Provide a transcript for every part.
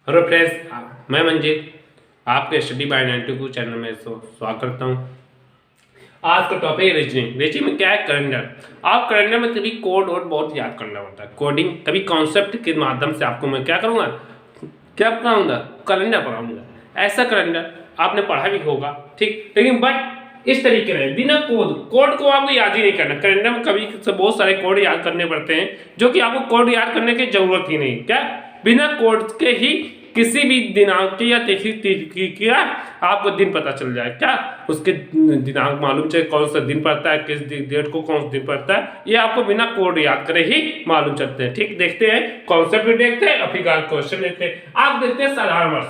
Hello friends, मैं मंजीत आपके study bye 92 channel में स्वागत करता हूँ। आज का टॉपिक है रीजनिंग। रीजनिंग में क्या है? कैलेंडर। आप कैलेंडर में कभी कोड वोड बहुत याद करना होता है, कोडिंग। कभी कॉन्सेप्ट के माध्यम से आपको मैं क्या करूँगा, क्या पढ़ाऊँगा? कैलेंडर पढ़ाऊँगा। ऐसा कैलेंडर आपने पढ़ा भी होगा, ठीक, लेकिन बट इस तरीके रहे बिना कोड को आपको याद ही नहीं करना। कैलेंडर में कभी बहुत सारे कोड याद करने पड़ते हैं, जो कि आपको कोड याद करने की जरूरत ही नहीं। क्या बिना कोड के ही किसी भी दिनांक की या तिथि की आपको दिन पता चल जाए? क्या उसके दिनांक मालूम चले, कौन सा दिन पड़ता है, किस डेट को कौन सा दिन पड़ता है, ये आपको बिना कोड याद करे ही मालूम चलते हैं। ठीक, देखते हैं कॉन्सेप्ट भी देखते हैं और फिर क्वेश्चन देखते हैं। आप देखते हैं साधारण वर्ष।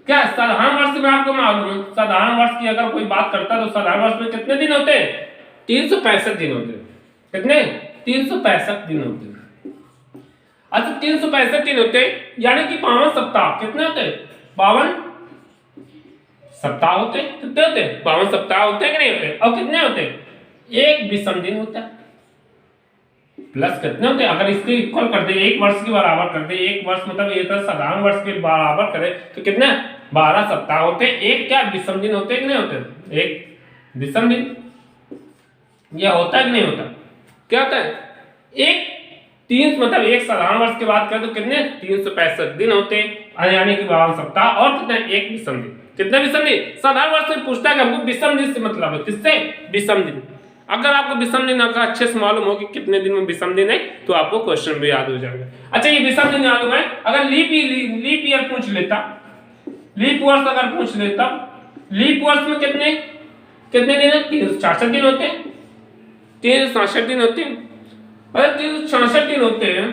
क्या साधारण वर्ष में आपको मालूम है? साधारण वर्ष की अगर कोई बात करता है तो साधारण वर्ष में कितने दिन होते हैं? 365 दिन होते हैं। कितने? 365 दिन होते हैं। अच्छा, 365 दिन होते हैं, यानी कि 52 सप्ताह। कितने होते हैं? 52 सप्ताह होते हैं। कितने होते हैं? 52 सप्ताह होते हैं कि नहीं होते? और कितने होते हैं? एक विषम दिन होता है। प्लस कितने होते हैं? अगर इसके इक्वल कर दे, एक वर्ष के बराबर कर दे, एक वर्ष मतलब ये था साधारण वर्ष के बराबर करे तो कितने? 12 सप्ताह होते हैं। एक क्या विषम दिन होते हैं कि नहीं होते? एक विषम दिन। यह होता है कि नहीं होता? क्या होता है? एक तीन मतलब एक साधारण वर्ष की बात करें तो कितने? 365 दिन होते हैं, यानी कि 52 सप्ताह। और कितने? एक विषम दिन। कितने विषम दिन? साधारण वर्ष में पूछता है कि हमको विषम दिन से मतलब है। किससे? विषम दिन। अगर आपको विषम दिन का अच्छे से मालूम हो कि कितने दिन में विषम दिन है तो आपको क्वेश्चन भी याद हो जाएगा। अच्छा, ये विषम दिन मालूम है, अगर लीप ईयर पूछ लेता, लीप वर्ष अगर पूछ लेता, लीप वर्ष में कितने कितने दिन है? 366 दिन होते हैं। 366 दिन होते हैं। अरे 366 दिन होते हैं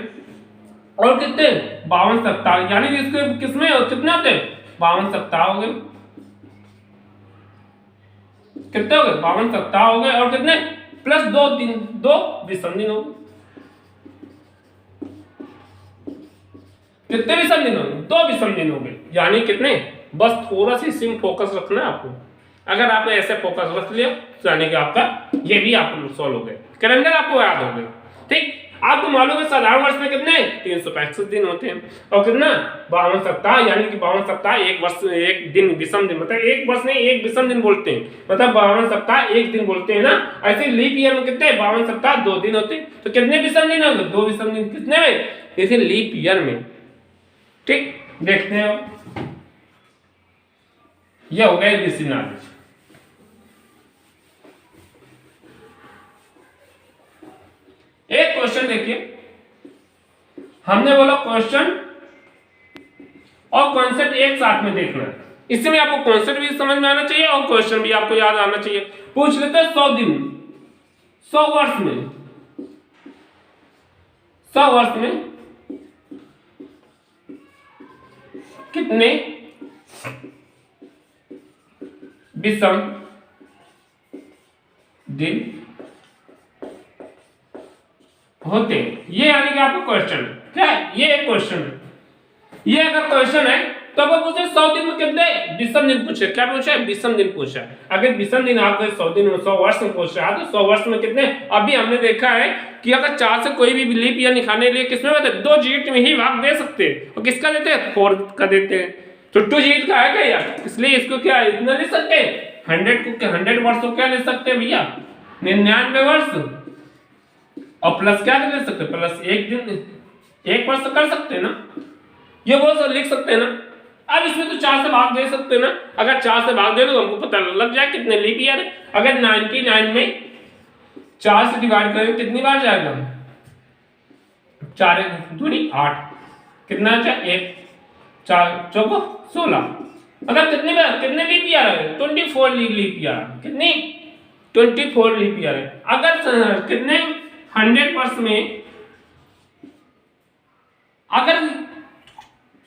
और कितने? 52 सप्ताह, यानी कि इसके किसमें कितने होते हैं? 52 सप्ताह हो गए। कितने हो गए? 52 सप्ताह हो गए। और कितने? प्लस 2 दिन, 2 विषम दिन हो गए। कितने विषम दिन हो गए? 2 विषम दिन हो गए। यानी कितने? बस थोड़ा सी इसी में फोकस रखना है आपको। अगर आपने ऐसे फोकस रख लिया तो यानी कि आपका ये भी आपको सॉल्व हो गए, कैलेंडर आपको याद हो गए। ठीक, आपको मालूम है साधारण वर्ष में कितने? 365 दिन होते हैं। और कितना? 52 सप्ताह, यानी कि 52 सप्ताह एक वर्ष, एक दिन विषम दिन, मतलब एक वर्ष नहीं एक विषम दिन बोलते हैं, मतलब 52 सप्ताह एक दिन बोलते हैं ना। ऐसे लीप ईयर में कितने? 52 सप्ताह 2 दिन होते हैं। तो कितने विषम दिन होंगे? 2 विषम दिन। कितने में? जैसे लीप ईयर में। ठीक, देखते हैं। यह हो गया बेसिक नॉलेज। एक क्वेश्चन देखिए, हमने बोला क्वेश्चन और कॉन्सेप्ट एक साथ में देखना है। इसमें आपको कॉन्सेप्ट भी समझ में आना चाहिए और क्वेश्चन भी आपको याद आना चाहिए। पूछ लेते हैं 100 दिन, 100 वर्ष में, 100 वर्ष में कितने विषम दिन होते हैं? ये यानी कि आपको क्वेश्चन है। क्या है? ये एक क्वेश्चन है। ये अगर क्वेश्चन है तो वो पूछे 100 दिन में कितने विषम दिन पूछे। क्या पूछा? विषम दिन पूछा। अगर विषम दिन आपको 100 दिन में 100 वर्ष में पूछ रहा है तो 100 वर्ष में कितने? अभी हमने देखा है कि अगर 4 से कोई भी लीप ईयर निकालने के लिए किसमें बताते? 2 डिजिट में ही भाग दे सकते हैं। और किसका देते हैं? 4 का देते हैं। तो 2 डिजिट का है क्या यार? इसलिए इसको क्या इतना ले सकते हैं? 100 वर्ष को क्या ले सकते हैं भैया? 99 वर्ष। और प्लस क्या कर सकते? प्लस एक दिन, एक वर्ष कर सकते हैं ना, ये वो लिख सकते हैं ना। अब इसमें तो 4 से भाग दे सकते हैं ना। अगर 4 से भाग दे तो हमको पता लग जाए कितने लीप ईयर है। अगर 99 में 4 से डिवाइड करें कितनी बार जाएगा? 4 दूनी 8, कितना जाए? 1 4 चौको 16। अगर कितनी बार कितने लीप ईयर है? 24 लीप ईयर। कितनी? 24 लीप ईयर है। अगर कितने 100 वर्ष में अगर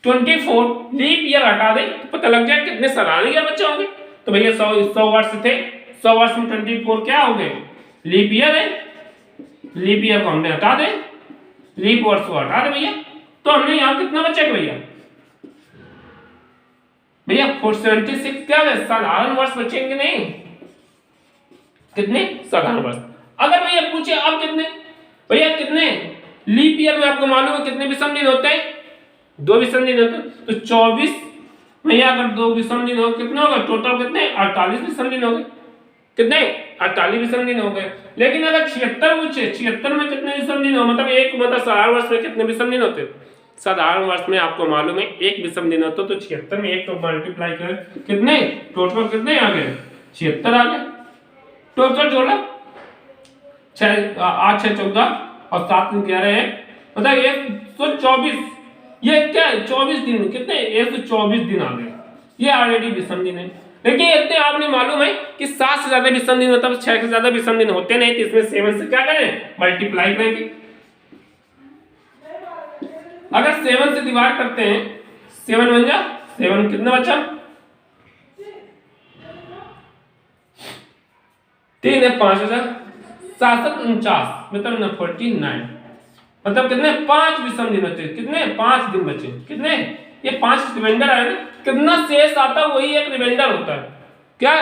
24 लीप ईयर हटा दे तो पता लग जाए कितने साधारण ईयर बचे होंगे। तो भैया 100 वर्ष थे, 100 वर्ष में 24 क्या हो गए? लीप ईयर है। लीप ईयर को हमने हटा दे, लीप वर्ष को हटा दे भैया, तो हमने यहाँ कितना बचेगा भैया? भैया 476 क्या है? साधारण वर्ष बचेंगे नहीं। कितने? साधारण वर्ष। अगर भैया पूछे अब कितने? भैया कितने लीप ईयर में आपको मालूम है कितने विषम दिन होते हैं? 2 विषम दिन होते तो 24 भैया अगर 2 विषम दिन हो कितने हो गए टोटल कितने 48 विषम दिन हो गए कितने 48 विषम दिन हो गए। लेकिन अगर 76 पूछे 76 में कितने विषम दिन हो मतलब एक मतलब साधारण वर्ष में कितने विषम दिन होते साधारण वर्ष में आपको मालूम है एक विषम दिन होता तो 76 में एक तो मल्टीप्लाई करें कितने टोटल कितने आ गए 76 आ गए टोटल जोड़ा 8 6 14 और 7 3 11 है मतलब 124 ये क्या है 24 दिन कितने 124 दिन आ गए ये ऑलरेडी विषम दिन है। देखिए इतने आपने मालूम है कि 7 से ज्यादा विषम दिन होता है 6 से ज्यादा विषम दिन होते नहीं तो इसमें 7 से क्या करें मल्टीप्लाई करेंगे। अगर 7 से डिवाइड करते हैं 7 बन जा 7 कितना बचा 3 है 5,749 मतलब 49 मतलब कितने 5 विषम दिन बचे कितने 5 दिन बचे कितने ये 5 रिमाइंडर आया ना कितना शेष आता वही एक रिमाइंडर होता है क्या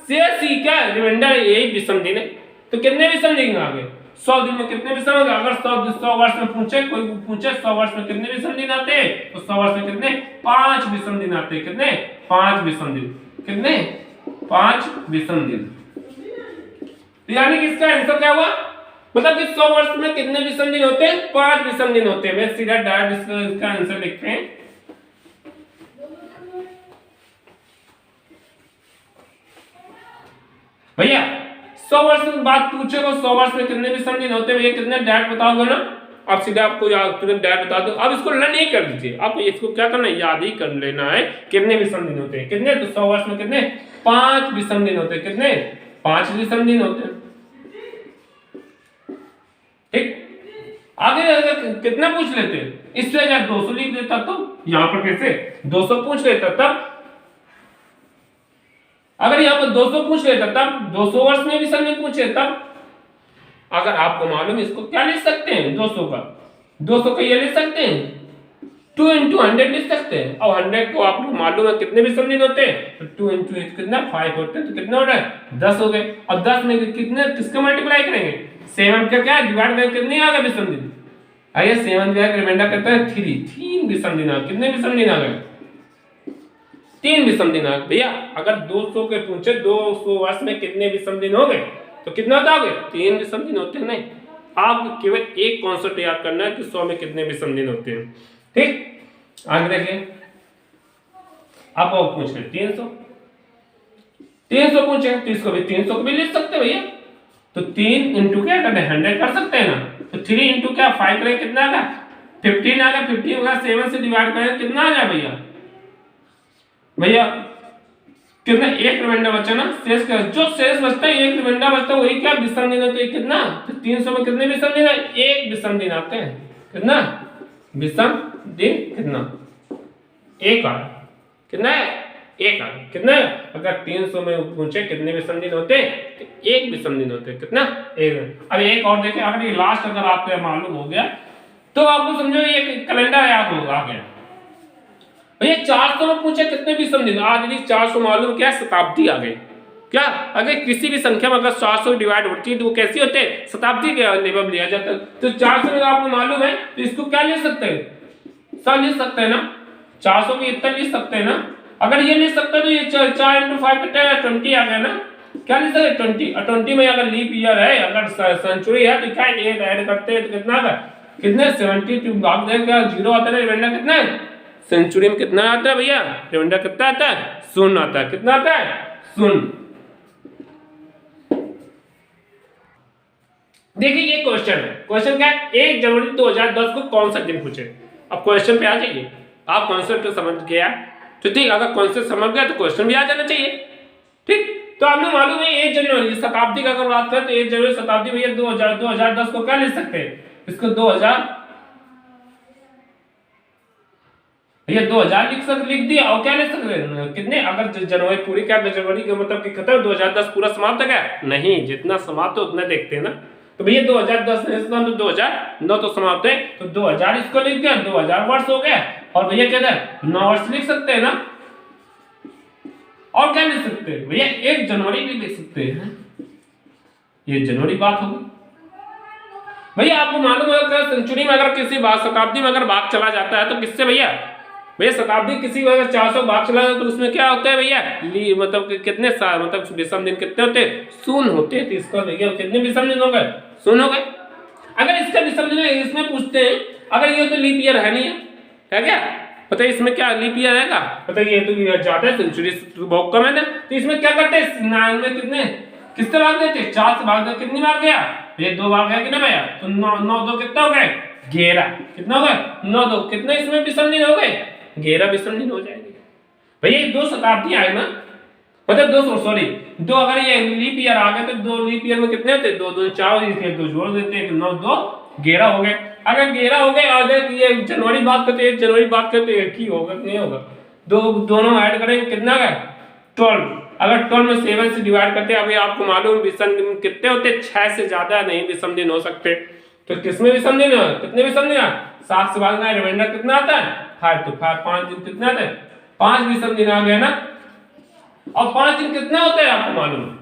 शेष ही क्या रिमाइंडर यही विषम दिन है। तो कितने विषम दिन आ गए 100 दिन में कितने विषम होंगे अगर 100 वर्ष में पूछे कोई पूछे 100 वर्ष में कितने विषम दिन आते हैं तो 100 वर्ष में कितने 5 विषम दिन आते हैं कितने 5 विषम दिन कितने 5 विषम दिन। यानी कि इसका आंसर क्या हुआ मतलब कि 100 वर्ष में कितने विषम दिन होते हैं 5 विषम दिन होते हैं। मैं सीधा डायरेक्ट इसका आंसर लिखते हैं भैया 100 वर्ष की बात पूछेगा 100 वर्ष में कितने विषम दिन होते हैं भैया कितने डायरेक्ट बताओगे ना आप सीधा आपको तुरंत डायरेक्ट बता दो। अब इसको लर्न नहीं कर दीजिए आपको इसको क्या करना है याद ही कर लेना है कितने विषम दिन होते हैं कितने तो 100 वर्ष में कितने 5 विषम दिन होते हैं कितने 5 विषम दिन होते हैं ठीक। आगे अगर कितना पूछ लेते इससे अगर 200 लिख देता तो यहाँ पर कैसे 200 पूछ लेता तब अगर यहाँ पर 200 पूछ लेता तब 200 वर्ष में विषम दिन पूछे तब अगर आपको मालूम इसको क्या लिख सकते हैं 200 का ये लिख सकते हैं 2 into 100 लिख सकते हैं और 100 को आपको मालूम है कितने विषम दिन होते हैं तो 2 into 8 कितना 5 होते हैं तो कितना हो रहा है 10 हो गए और 10 में कितने किसका मल्टीप्लाई करेंगे 7 का क्या डिवाइड करके कितने आ गए विषम दिन आइए 7 का रिमाइंडर करता है 3 विषम दिन आ कितने विषम दिन आ गए 3 विषम दिन आ गए। भैया अगर 200 के पूछे 200 वर्ष में कितने विषम दिन हो गए तो कितना होता होगे 3 विषम दिन होते हैं नहीं आपको केवल एक कॉन्सेप्ट याद करना है कि 100 में कितने विषम दिन होते हैं ठीक। आगे देखिए आप और पूछ रहे 300 पूछे तो इसको भी 300 को भी लिख सकते भैया तो 3 इंटू क्या करते हैं 100 कर सकते हैं ना तो 3 इंटू क्या 5 करें कितना आ गया 15 आ गया 15 होगा 7 से डिवाइड करें कितना आ जाए भैया कितना एक रिमाइंडर बचा ना शेष का जो शेष बचता है एक रिमाइंडर बचता है वही क्या विषम दिन होते हैं कितना तो 300 में कितने विषम दिन एक विषम दिन आते हैं कितना विषम दिन कितना एक आ कितना है एक आ कितना अगर 300 में पूछे कितने विषम दिन होते हैं तो एक विषम दिन होते हैं कितना एक। अब एक और देखें अगर ये लास्ट अगर आपको मालूम हो गया तो आपको समझो ये कैलेंडर याद होगा आ गया भैया 400 में पूछे कितने विषम दिन आज भी 400 मालूम क्या शताब्दी आ गई क्या अगर किसी भी संख्या में अगर 400 डिवाइड होती है तो वो कैसी होते हैं शताब्दी के लेवल लिया जाता है तो 400 में आपको मालूम है तो इसको क्या लिख सकते हैं सब लिख सकते हैं ना 400 में इतना लिख सकते हैं ना अगर ये लिख सकते हैं तो ये 4 into 5 कितना 20 आ गया ना क्या लिख सकते 20 और 20 में अगर लीप ईयर है अगर सेंचुरी है तो क्या ऐड करते हैं तो कितना आएगा कितने 72 भाग दें क्या 0 आता है रिमाइंडर कितना है सेंचुरी में कितना आता है भैया रिमाइंडर कितना आता है 0 आता है कितना आता है 0। देखिए ये क्वेश्चन है क्वेश्चन क्या है 1 जनवरी 2010 को कौन सा दिन पूछे। अब क्वेश्चन पे आ जाइए आप कॉन्सेप्ट समझ गया तो ठीक अगर कॉन्सेप्ट समझ गया तो क्वेश्चन भी आ जाना चाहिए ठीक। तो आपने मालूम है 1 जनवरी शताब्दी का अगर बात करें तो 1 जनवरी शताब्दी भैया 2010 को क्या लिख सकते हैं इसको 2000 लिख दिया और क्या लिख सकते हैं कितने अगर जनवरी पूरी क्या जनवरी का मतलब कि खत्म 2010 पूरा समाप्त है क्या नहीं जितना समाप्त है उतना देखते हैं ना तो भैया 2010 तो 2009 तो समाप्त है तो 2000 इसको लिख दिया 2000 वर्ष हो गया और भैया क्या 9 वर्ष लिख सकते हैं ना और क्या लिख सकते हैं भैया 1 जनवरी भी लिख सकते हैं ये जनवरी बात होगी भैया आपको मालूम है कि सेंचुरी में अगर किसी शताब्दी में अगर भाग चला जाता है तो किससे भैया, भैया शताब्दी किसी अगर 400 भाग चला जाता है तो उसमें क्या होता है भैया, मतलब कितने साल मतलब विषम दिन कितने होते हैं, शून्य होते हैं। तो इसका भैया कितने विषम दिन हो गए, शून्य हो गए। अगर इसका विषम दिन इसमें पूछते हैं, अगर ये तो लीप ईयर है नहीं है क्या, बताइए इसमें क्या लीप ईयर रहेगा, बताइए तो ज्यादा है, सेंचुरी बहुत कम है ना। तो इसमें क्या करते हैं, 9 में कितने किससे भाग देते, 4 से भाग दे, कितनी बार गया, ये 2 बार गया कि ना भैया, तो 9 2 कितना हो गए, 11, कितना हो गए 9 2, कितने इसमें विषम दिन हो गए, 11 विषम दिन हो जाएंगे। भैया 2 शताब्दी आए ना, मतलब 2 सॉरी 2, अगर ये लीप ईयर आ गए तो 2 लीप ईयर में कितने होते, 2 2 4, इसके 2 जोड़ देते हैं, 9 2 11 हो गए। अगर 11 हो गए, अगर ये जनवरी बात करते हैं, जनवरी बात करते हैं, एक ही होगा नहीं होगा, दोनों ऐड करेंगे कितना गए 12। अगर 12 में 7 से डिवाइड करते हैं, अभी आपको मालूम विषम दिन कितने होते हैं, 6 से ज्यादा नहीं विषम दिन हो सकते। तो किसमें विषम दिन है, कितने विषम दिन है, 7 से भागना है, रिमाइंडर कितना आता है 5, तो 5 दिन कितने आते हैं, 5 विषम दिन आ गया ना। और 5 दिन कितने होते हैं आपको मालूम है,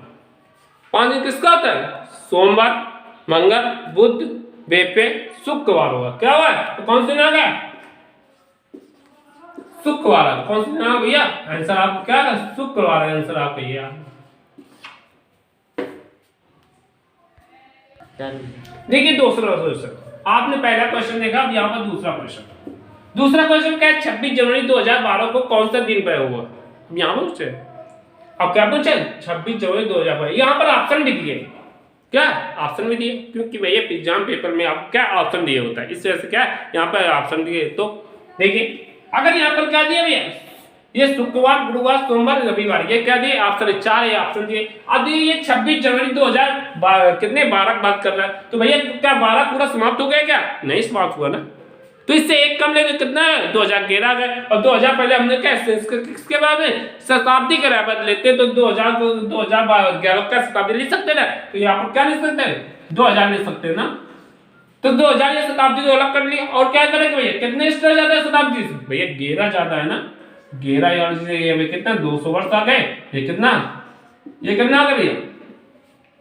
5 दिन किसका होता है, सोमवार मंगल बुध बेपे शुक्रवार होगा, क्या हुआ तो कौन से दिन आ गया, शुक्रवार। कौन सा दिन आ भैया, आंसर आपको क्या है, शुक्रवार आंसर आप कहिए। देखिए दूसरा क्वेश्चन, आपने पहला क्वेश्चन देखा, अब यहाँ पर दूसरा क्वेश्चन क्या है, 26 जनवरी 2012 को कौन सा दिन पे हुआ, यहाँ पर पूछे, अब क्या पूछे 26 जनवरी 2012, यहाँ पर ऑप्शन भी दिए, क्या ऑप्शन भी दिए, क्योंकि भैया एग्जाम पेपर में आपको क्या ऑप्शन दिए होता है, इस वजह से क्या यहाँ पर ऑप्शन दिए। तो देखिए अगर यहाँ पर क्या दिया भैया, ये शुक्रवार गुरुवार सोमवार रविवार, ये क्या दिए ऑप्शन 4 ये ऑप्शन दिए। अब ये 26 जनवरी 2012 कितने 12 बात कर रहा है, तो भैया क्या 12 पूरा समाप्त हो गया, क्या नहीं समाप्त हुआ ना, तो इससे एक कम लेंगे कितना है 2011 गए, और 2000 पहले हमने क्या किसके बाद में शताब्दी के बाद लेते, तो 2000 को 2011 का शताब्दी लिख सकते ना, तो यहाँ पर क्या लिख सकते हैं 2000 लिख सकते हैं ना, तो 2000 ये शताब्दी को अलग कर लिया। और क्या करेंगे भैया, कितने स्टार ज्यादा है शताब्दी से, भैया 11 ज्यादा है ना, 11 यार से कितना 200 वर्ष आ गए, ये कितना आ गया भैया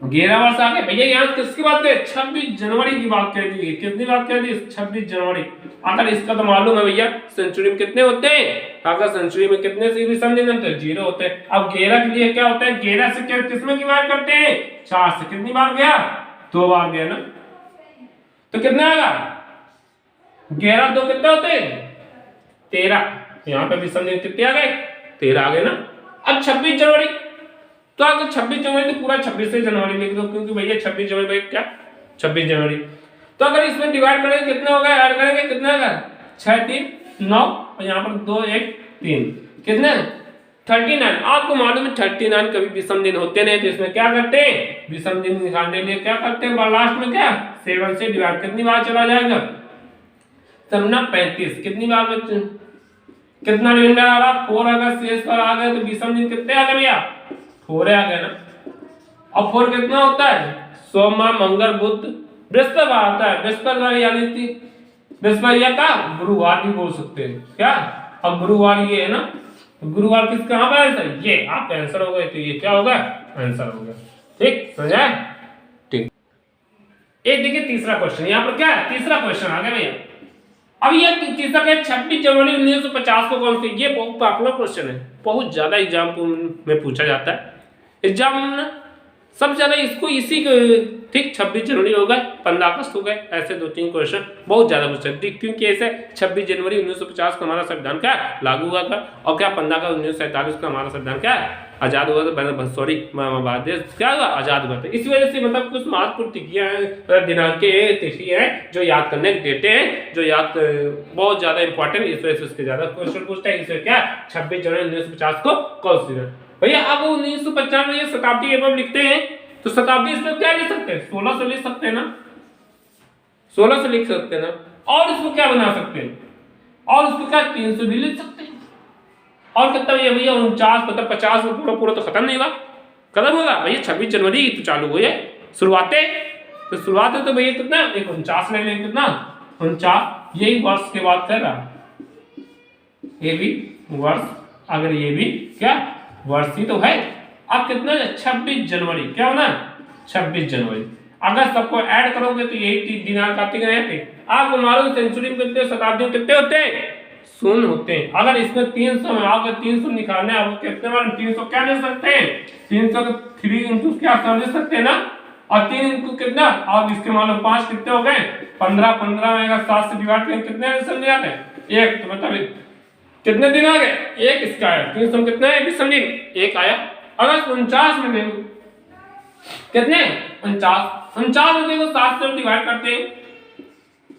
11 वर्ष आ गए। भैया यहाँ किसकी बात करें, 26 जनवरी की बात कर दी, कितनी बात कर दी 26 जनवरी। अगर इसका तो मालूम है भैया सेंचुरी में कितने होते हैं, अगर सेंचुरी में कितने से भी समझे ना तो 0 होते हैं। अब 11 के लिए क्या होता है, 11 से क्या किसमें डिवाइड करते हैं 4 से, कितनी बार गया 2 बार गया ना, तो कितना आएगा 11 2 कितने होते हैं 13, यहाँ पे भी समझे कितने आ गए 13 आ गए ना। अब 26 जनवरी, तो अगर 26 जनवरी तो पूरा 26 जनवरी लिख दो, क्योंकि भैया 26 जनवरी भाई क्या 26 जनवरी। तो अगर इसमें डिवाइड करेंगे कितने हो गए, ऐड करेंगे कितने होगा 6 3 9, और यहाँ पर 2 1 3 कितने 39। आपको मालूम है 39 कभी विषम दिन होते नहीं, तो इसमें क्या करते हैं विषम दिन निकालने के लिए क्या करते हैं, लास्ट में क्या 7 से डिवाइड कितनी बार चला जाएगा तब ना 35, कितनी बार बच्चे कितना रिमाइंडर आ रहा 4, अगर शेष पर आ गए तो विषम दिन कितने आ गए भैया 4 आ गए ना। अब 4 कितना होता है सोमवार मंगल बुध बृहस्पतिवार आता है, बृहस्पतिवार यानी बृहस्पति या का गुरुवार भी बोल सकते हैं क्या। अब गुरुवार ये है ना, गुरुवार किस कहां पर आंसर, ये आपका आंसर हो गया, तो ये क्या होगा आंसर हो गया, ठीक समझा ठीक। एक देखिए तीसरा क्वेश्चन, यहाँ पर क्या है तीसरा क्वेश्चन आ गया भैया। अब ये तीसरा क्या 26 जनवरी 1950 को कौन सी, ये बहुत पॉपुलर क्वेश्चन है, बहुत ज्यादा एग्जाम में पूछा जाता है, एग्जाम सबसे ज्यादा इसको इसी ठीक 26 जनवरी हो गए 15 अगस्त हो गए, ऐसे 2-3 क्वेश्चन बहुत ज्यादा पूछते हैं, क्योंकि ऐसे 26 जनवरी 1950 को हमारा संविधान क्या लागू हुआ था, और क्या 15 का 1947 का हमारा संविधान क्या आजाद हुआ था, सॉरी देश क्या हुआ आजाद हुआ था। इस वजह से मतलब कुछ महत्वपूर्ण तिथियां हैं, दिनांकें तिथि हैं जो याद करने के देते हैं, जो याद बहुत ज्यादा इंपॉर्टेंट, इस वजह से उसके ज्यादा क्वेश्चन पूछता है। इसमें क्या 26 जनवरी 1950 को कौन भैया। अब 1995 में ये शताब्दी एवं लिखते हैं, तो शताब्दी इसमें क्या लिख सकते हैं 16 से लिख सकते हैं ना, 16 से लिख सकते हैं ना, और इसको क्या बना सकते हैं, और इसको क्या 300 भी लिख सकते हैं, और कितना भैया 49 मतलब 50 में पूरा तो खत्म नहीं हुआ, खत्म होगा भैया 26 जनवरी तो चालू हुई है शुरुआतें, तो शुरुआत है तो भैया कितना 49 ले लेंगे, कितना 49, यही वर्ष के बाद कर रहा ये भी वर्ष, अगर ये भी क्या वर्ष ही तो है। अब कितना 26 जनवरी क्या होना 26 जनवरी। अगर सबको ऐड करोगे तो यही दिनांक आते हैं। आपको मालूम सेंचुरी में कितने, शताब्दी में कितने होते हैं? 0 होते हैं। अगर इसमें 300 में आपको 300 निकालने हैं, आपको कितने मालूम? 300 क्या ले सकते हैं? 300 को 3 इंटू क्या समझ सकते हैं ना, और 3 इंटू कितना, और इसके मालूम 5 कितने हो गए? 15। 15 में अगर 7 से डिवाइड करें कितने समझ आते हैं? 1। तो मतलब कितने दिन आ गए? 1 इसका आया। 300 में कितना है समझिए? 1 आया। अगर 49 में देखो कितने? 49। 49 में देखो 7 से डिवाइड करते हैं।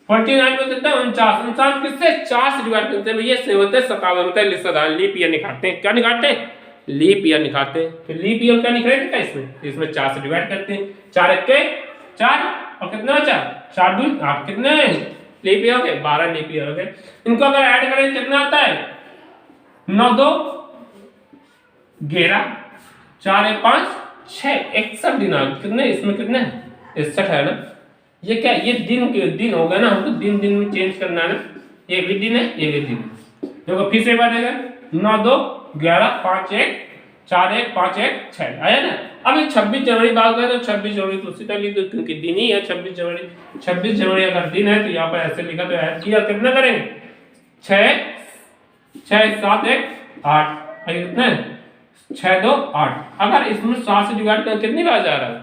49 में कितना? 49। 49 किससे? 4 से डिवाइड करते हैं भैया, 57 होता है। लीप ईयर निकालते हैं। क्या निकालते हैं? लीप ईयर निकालते हैं। तो लीप ईयर क्या निकालेंगे क्या इसमें 4 से डिवाइड करते हैं। 4 1 4 और कितना बचा? 4 2 8। कितने लीप ईयर हो गए? 12 लीप ईयर हो गए। इनको अगर ऐड करें कितना आता है? 9 2 11 4 1 5 6 61 दिनांक। कितने इसमें? कितने? 61 है ना। ये क्या? ये दिन हो गया ना, हमको दिन में चेंज करना है ना। ये भी दिन है, ये भी दिन है। देखो फिर से बढ़ेगा। 9 2 11 5 1 4 1 5 1 6 आया ना। अब 26 जनवरी बात करें तो 26 जनवरी तो उसी तरह लिखो, क्योंकि दिन ही है 26 जनवरी। 26 जनवरी अगर दिन है तो यहाँ पर ऐसे लिखा, तो ऐड किया कितना करेंगे? 6 6 7 1 8। कितने? 6 2 8। अगर इसमें 7 से डिवाइड करें कितनी बार जा रहा है?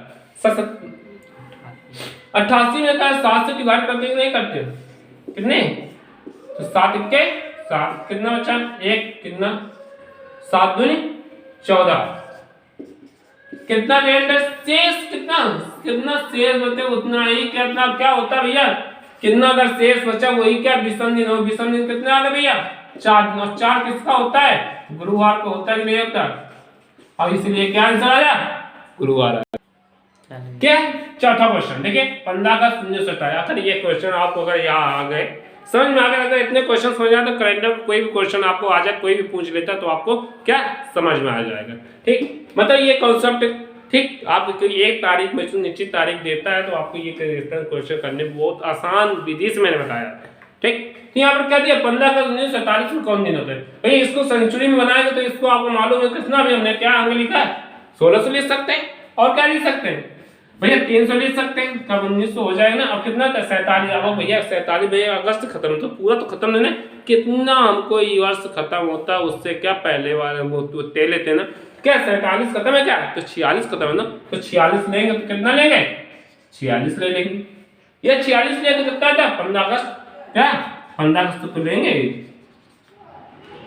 88 में का 7 से डिवाइड करते कि नहीं करते? कितने? तो 7 1 7। कितना बचा? 1। कितना? 7 2 14। कितना शेष? कितना शेष बचे उतना ही। कितना क्या होता है भैया? कितना अगर शेष बचा वही क्या विषम दिन हो। विषम दिन कितने आ गए भैया? 4 दिन। और 4 किसका होता है? गुरुवार को होता है कि नहीं होता? और इसलिए क्या आंसर आया? गुरुवार आया। क्या? चौथा क्वेश्चन देखिए, 15 अगस्त 1927। अगर ये क्वेश्चन आपको अगर यहाँ आ गए, समझ में आ गया, अगर इतने क्वेश्चन समझ आए तो कैलेंडर कोई भी क्वेश्चन आपको आ जाए, कोई भी पूछ लेता तो आपको क्या समझ में आ जाएगा। ठीक, मतलब ये कॉन्सेप्ट, ठीक, आपको एक तारीख में निश्चित तारीख देता है तो आपको ये क्वेश्चन करने बहुत आसान विधि से मैंने बताया। ठीक, तो यहाँ पर क्या दिया? 15 अगस्त 1947 में कौन दिन होता है भाई? इसको सेंचुरी में बनाएंगे तो इसको आपको मालूम है कितना भी, हमने क्या अंक लिखा है? 1600 लिख सकते हैं। और क्या लिख सकते हैं भैया? 300 लिख सकते हैं। कब 1900 हो जाएगा ना। अब कितना था? 47। अब भैया 47 भैया अगस्त खत्म, तो पूरा तो खत्म नहीं ना। कितना हमको ये वर्ष खत्म होता है उससे क्या पहले वाले वो ते लेते ना। क्या 47 खत्म है क्या? तो 46 खत्म है ना। तो 46 लेंगे तो कितना लेंगे? 46 ले लेंगे। ये 46 ले तो कितना था? 15 अगस्त। क्या 15 अगस्त तो लेंगे।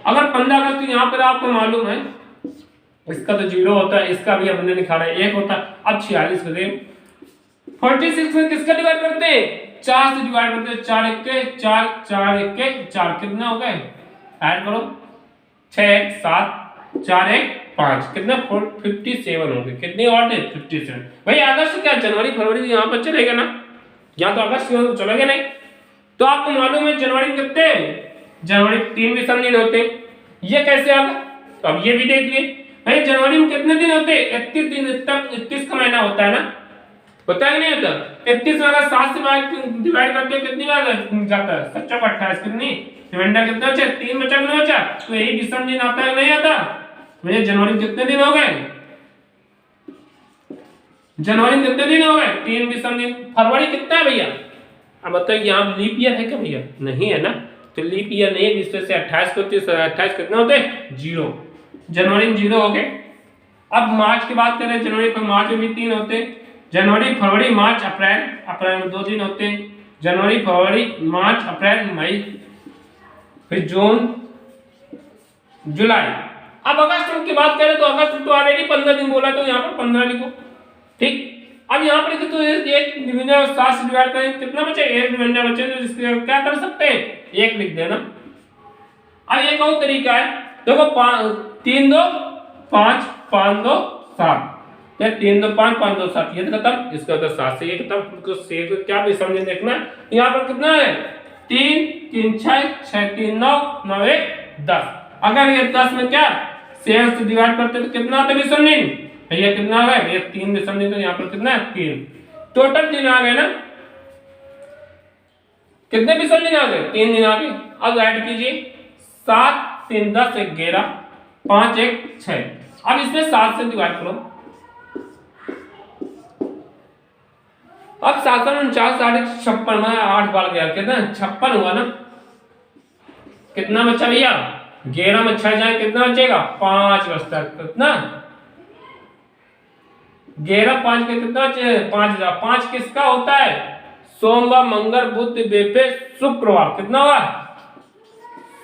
अगर 15 अगस्त यहाँ पर आपको मालूम है इसका तो 0 होता है, इसका भी हमने निकाला है 1 होता है। अब 46 को दें 46 में किसका डिवाइड करते हैं? 4 से डिवाइड करते हैं। 4 1 4 4 1 4। कितना हो गए? ऐड करो 6 1 7 4 1 5। कितना? 57 हो गए। कितनी और है? 57। भाई अगस्त क्या जनवरी फरवरी यहाँ पर चलेगा ना, यहाँ तो अगस्त तो चलेगा नहीं। तो आपको मालूम है जनवरी में कितने? जनवरी 3 विषम दिन होते। ये कैसे आ गया? तो अब ये भी देख लिए भाई, जनवरी में कितने दिन होते? 31 दिन तक। 31 का महीना होता है ना, होता है नहीं होता? 31 में अगर 7 से डिवाइड करते हैं कितनी बार जाता है? 7 चौक 28। कितनी? रिमाइंडर कितना बचा? 3 बचा कि नहीं बचा? तो यही विषम दिन आता है नहीं आता? भैया जनवरी में कितने दिन हो गए? जनवरी में कितने दिन हो गए? 3 विषम दिन। फरवरी कितना है भैया? अब बताइए, यहाँ लीप ईयर है क्या भैया? नहीं है ना, तो लीप ईयर नहीं है। जिससे 28 को 28 कितना होते हैं? 0। जनवरी में 0 हो गए। अब मार्च की बात करें, जनवरी पर मार्च में भी 3 होते हैं। जनवरी फरवरी मार्च अप्रैल, अप्रैल में 2 दिन होते हैं। जनवरी फरवरी मार्च अप्रैल मई, फिर जून जुलाई। अब अगस्त की बात करें तो अगस्त तो ऑलरेडी 15 दिन बोला, तो यहाँ पर 15 लिखो। ठीक, अब यहाँ पर लिखो तो एक डिविजन 7 से डिवाइड करें कितना बचे? 1 डिविजन बचे, तो इसके क्या कर सकते हैं? 1 लिख देना। अब एक और तरीका है, देखो 3 2 5 5 2 7। 3 2 5 5 2 7। ये तो खत्म, इसका तो 7 से ये खत्म। तो क्या भी समझे देखना, यहाँ पर कितना है? 3 3 6 6 3 9 9 1 10। अगर ये 10 में क्या शेष से डिवाइड करते तो कितना आता है विषम दिन? भैया कितना आ गया? ये 3 विषम दिन, तो यहाँ पर कितना है? 3। टोटल दिन आ गए ना। कितने विषम दिन आ गए? 3 दिन आ गए। अब ऐड कीजिए 7 3 10 1 11 5 1 6। अब इसमें 7 से डिवाइड करो। अब 749 साढ़े 56 में 8 बार गया, कितना 56 हुआ ना। कितना बचा भैया, 11 में 6 जाए कितना बचेगा, 5 बचता है। कितना 11 5 के कितना बचे, 5 किसका होता है, सोमवार मंगल बुध बृहस्पति शुक्रवार। कितना हुआ,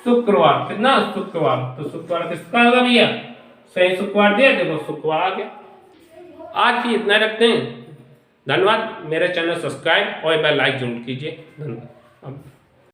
शुक्रवार। कितना, शुक्रवार। तो शुक्रवार किसका होगा भैया, सही शुक्रवार दिया, देखो शुक्रवार आ गया। आज की इतना रखते हैं, धन्यवाद। मेरे चैनल सब्सक्राइब और बेल लाइक जरूर कीजिए, धन्यवाद।